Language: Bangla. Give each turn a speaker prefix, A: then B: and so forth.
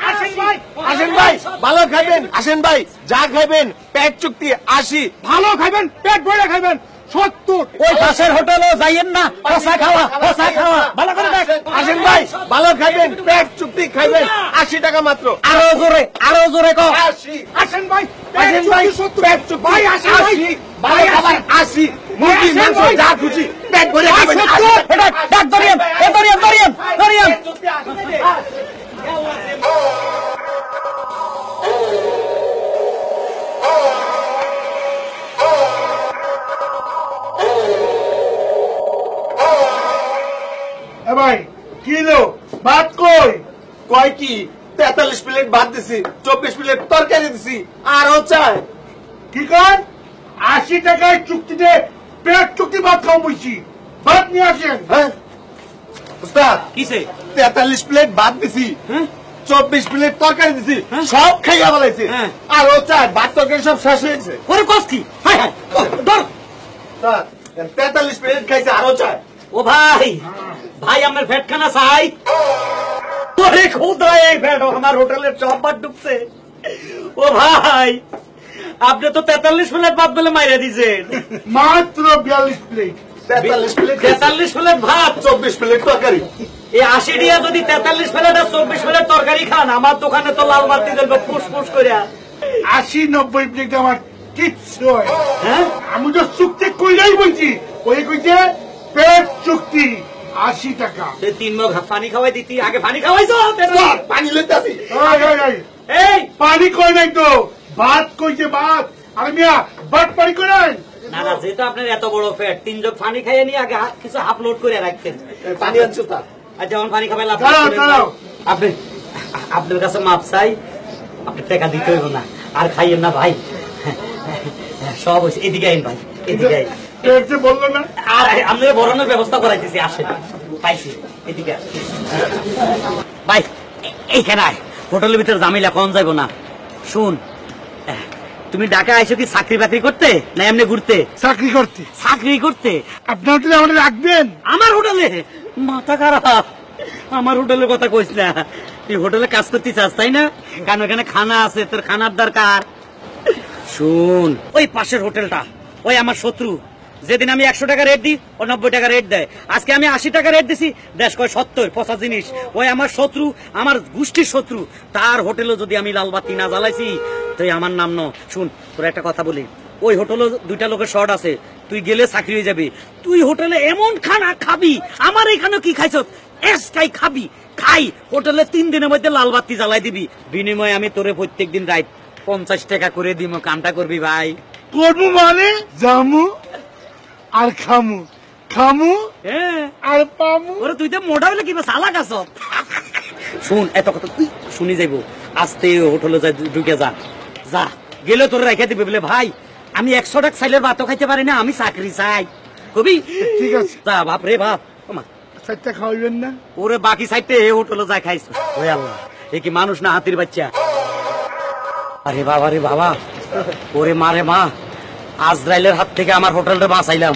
A: আসেন ভাই, ভালো খাবেন, আসেন ভাই, যা খাবেন পেট চুক্তি 80,
B: ভালো খাবেন, পেট ভরে খাবেন 70।
C: ওই পাশের হোটেলও যাইয়েন না, কষা খাওয়া ভালো করে দেখ।
A: আসেন ভাই, ভালো খাবেন, পেট চুক্তি খাইবেন 80 টাকা মাত্র।
C: আরো জোরে কও।
A: 80,
B: আসেন ভাই,
A: আসেন ভাই, পেট চুক্তি
B: ভাই আসেন ভাই,
A: 80, ভালো খাবার 80, মুরগি মাংস যা খুশি পেট ভরে খাবেন।
C: এটা ডাক ধরিয়েন, ধরিয়েন।
B: ভাই কিলো ভাত কই?
A: কয় কি 43 প্লেট ভাত দিছি, 24 প্লেট তরকারি দিছি, আরো চাই।
B: কি কর? 80 টাকায় চুক্তিতে পেট চুক্তি ভাত খাও বইছি, ভাত নিয়ে আসেন।
A: হ্যাঁ উস্তাদ,
C: কিসে
A: 43 প্লেট ভাত দিছি, 24 প্লেট তরকারি দিছি, সব খাইয়া ফেলাইছে,
C: হ্যাঁ।
A: আরো চাই। ভাত তরকারি সব শেষ হয়েছে।
C: ওরে কস কি? হায় হায়, ধর।
A: উস্তাদ, 43 প্লেট খাইছে, আরো চাই।
C: ও ভাই আমার ফ্যাট খানা চাই। ওরে খোদা, এই ফ্যাট আমার হোটেলের চপার ঢুকছে। ও ভাই, আপনি তো 43 প্লেট ভাত বলে মাইরা দিয়েছেন।
B: মাত্র 42 প্লেট।
A: 43 প্লেট
C: 43 প্লেট ভাত,
A: 24 প্লেট তরকারি।
C: এই 80 টাকা যদি 43 প্লেট আর 24 প্লেট তরকারি খান, আমার দোকানে তো লাল বাতি জ্বলবে ফুস করে।
B: 80-90 প্লেট আমার কিচ্ছু হয় না।
C: হ্যাঁ,
B: আমি তো চুক্তি কইরাই বলছি, ওই কইছে পেট চুক্তি 80 টাকা।
C: 3 মগ পানি খাওয়াই দিতি, আগে পানি খাওয়াইছো।
A: উস্তাদ, পানি লইতাছি।
C: এই
B: পানি কই নাই তো, ভাত কইছে ভাত। আর মিয়া ভাত পানি কই নাই।
C: না যেহেতু আপনার এত বড় ফ্যাট, 3 জগ পানি খাইয়ে নিয়ে আগে কিছু হাফ লোড করে রাখতেন।
A: পানি আনছো তা।
C: আর যেমন পানি খাবে লাভ।
B: দাঁড়াও।
C: আপনার কাছে মাপ চাই, আপনি টাকা দিতে হইব না, আর খাইয়েন না ভাই। সব হয়েছে, এদিকে আইন ভাই, এদিকে আইন।
B: পেট যে বললো না।
C: আর আপনার বড়ানোর ব্যবস্থা করাইতেছি, আসেন পাইছি, এদিকে আসেন। ভাই এইখানে আয়, হোটেলের ভিতরে জামিলা কম যাইব না। শুন, তুমি ঢাকা আইসো কি চাকরি বাকরি করতে না এমনি ঘুরতে?
B: চাকরি করতে।
C: চাকরি করতে?
B: আপনার হোটেলে আমাদের রাখবেন?
C: আমার হোটেলে? মাথা খারাপ, আমার হোটেলের কথা কইস না। তুই হোটেলে কাজ করতে চাস তাই না? কারণ এখানে খানা আছে, তোর খানার দরকার। শুন, ওই পাশের হোটেলটা ওই আমার শত্রু। যেদিন আমি 100 টাকা রেট দিই ও 90 টাকা রেট দেয়। আজকে আমি 80 টাকা রেট দিছি, দেশ কয় 70, পচা জিনিস। ওই আমার শত্রু, আমার গোষ্ঠীর শত্রু, তার হোটেলে যদি আমি লাল বাতি না জ্বালাইছি তুই আমার নাম ন। শুন, তোর একটা কথা বলি, ওই হোটেলে 2টা লোকের শর্ট আছে, তুই গেলে চাকরি হয়ে যাবি। তুই হোটেলে এমন খানা খাবি, আমার এখানে কি খাইছ খাবি, খাই হোটেলে 3 দিনের মধ্যে লাল বাতি জ্বালাই দিবি। বিনিময়ে আমি তোরে প্রত্যেকদিন রাত 50 টাকা করে দিব। কামটা করবি ভাই?
B: করবো মানে জামু আর খামু, খামু
C: হ্যাঁ
B: আর পামু।
C: ওরে তুই তো মোটা হইলে কিবা চালাক আছ। শুন, এত কথা তুই শুনি যাইব, আস্তে হোটেলে যাই, ঢুকে যা গেলে তোর রেখে দিবে বলে ভাই আমি 100 টাকা চাইলের ভাতও খাইতে পারি না, আমি চাকরি চাই কবি।
B: ঠিক আছে,
C: যা বাপ রে বাপ।
B: চারটা খাওয়াইবেন না?
C: ওরে বাকি সাইডে হোটেলে যাই খাইছ। ওই আল্লাহ, এ কি মানুষ না হাতির বাচ্চা? আরে বাবা রে বাবা, ওরে মারে মা, আজরাইলের হাত থেকে আমার হোটেলটা বাঁচাইলাম।